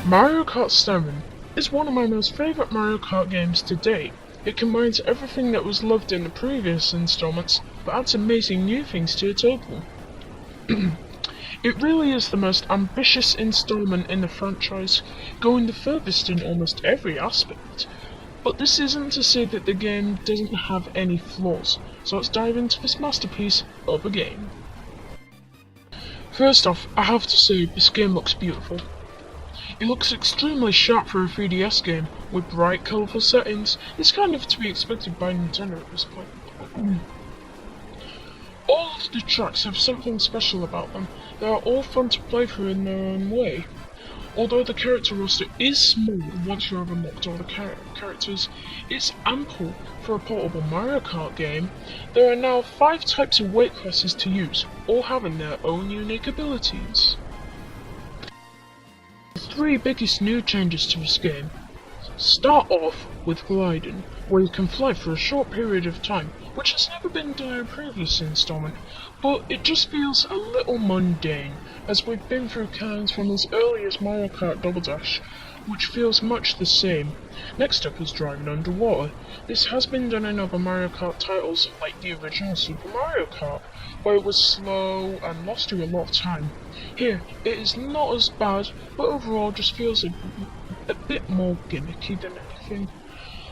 Mario Kart 7 is one of my most favourite Mario Kart games to date. It combines everything that was loved in the previous installments, but adds amazing new things to the table. It really is the most ambitious installment in the franchise, going the furthest in almost every aspect. But this isn't to say that the game doesn't have any flaws, so let's dive into this masterpiece of a game. First off, I have to say this game looks beautiful. It looks extremely sharp for a 3DS game, with bright, colourful settings. It's kind of to be expected by Nintendo at this point. All of the tracks have something special about them. They are all fun to play through in their own way. Although the character roster is small once you have unlocked all the characters, it's ample for a portable Mario Kart game. There are now 5 types of weight classes to use, all having their own unique abilities. The 3 biggest new changes to this game start off with gliding, where you can fly for a short period of time, which has never been done in a previous installment, but it just feels a little mundane, as we've been through kinds from as early as Mario Kart Double Dash, which feels much the same. Next up is driving underwater. This has been done in other Mario Kart titles, like the original Super Mario Kart, where it was slow and lost you a lot of time. Here, it is not as bad, but overall just feels a bit more gimmicky than anything.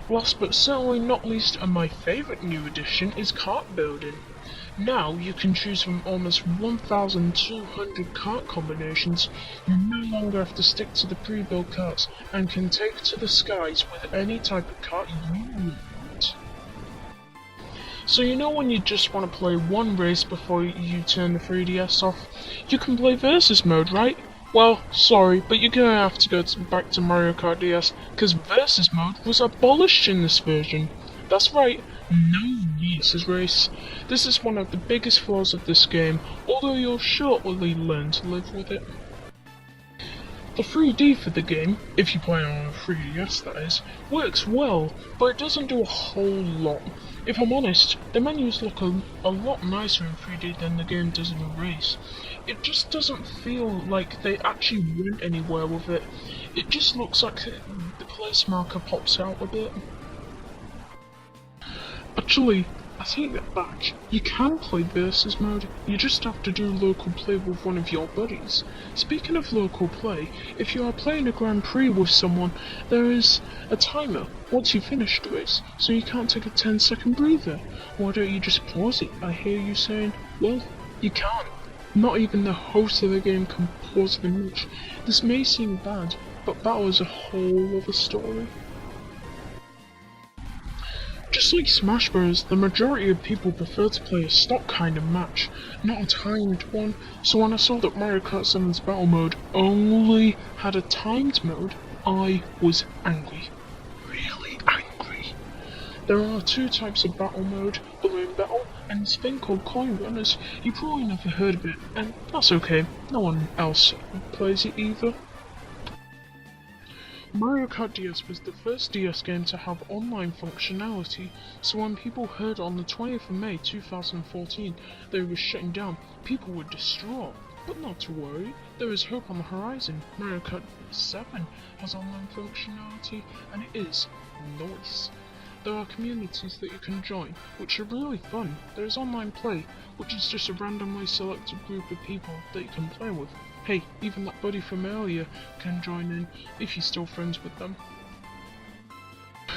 Last but certainly not least, and my favourite new addition, is kart building. Now you can choose from almost 1,200 kart combinations. You no longer have to stick to the pre-built karts and can take to the skies with any type of kart you want. So you know when you just want to play one race before you turn the 3DS off? You can play versus mode, right? Well, sorry, but you're gonna have to go back to Mario Kart DS, because versus mode was abolished in this version. That's right, no versus race. This is one of the biggest flaws of this game, although you'll shortly learn to live with it. The 3D for the game, if you play on a 3DS that is, works well, but it doesn't do a whole lot. If I'm honest, the menus look a lot nicer in 3D than the game does in a race. It just doesn't feel like they actually went anywhere with it. It just looks like the place marker pops out a bit. Actually, I take that back. You can play versus mode, you just have to do local play with one of your buddies. Speaking of local play, if you are playing a Grand Prix with someone, there is a timer once you finish the race, so you can't take a 10-second breather. Why don't you just pause it? I hear you saying, well, you can't. Not even the host of the game can pause the match. This may seem bad, but that was a whole other story. Just like Smash Bros, the majority of people prefer to play a stock kind of match, not a timed one, so when I saw that Mario Kart 7's battle mode only had a timed mode, I was angry. Really angry. There are 2 types of battle mode, balloon battle, and this thing called coin runners. You probably never heard of it, and that's okay, no one else plays it either. Mario Kart DS was the first DS game to have online functionality, so when people heard on the 20th of May 2014 that it was shutting down, people were distraught. But not to worry, there is hope on the horizon. Mario Kart 7 has online functionality, and it is nice. There are communities that you can join, which are really fun. There is online play, which is just a randomly selected group of people that you can play with. Hey, even that buddy from earlier can join in, if you're still friends with them.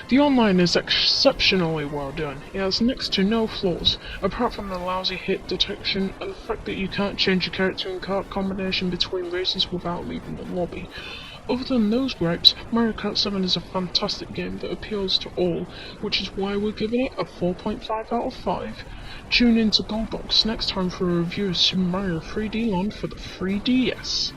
The online is exceptionally well done. It has next to no flaws, apart from the lousy hit detection and the fact that you can't change your character and kart combination between races without leaving the lobby. Other than those gripes, Mario Kart 7 is a fantastic game that appeals to all, which is why we're giving it a 4.5 out of 5. Tune in to Gollbox next time for a review of Super Mario 3D Land for the 3DS.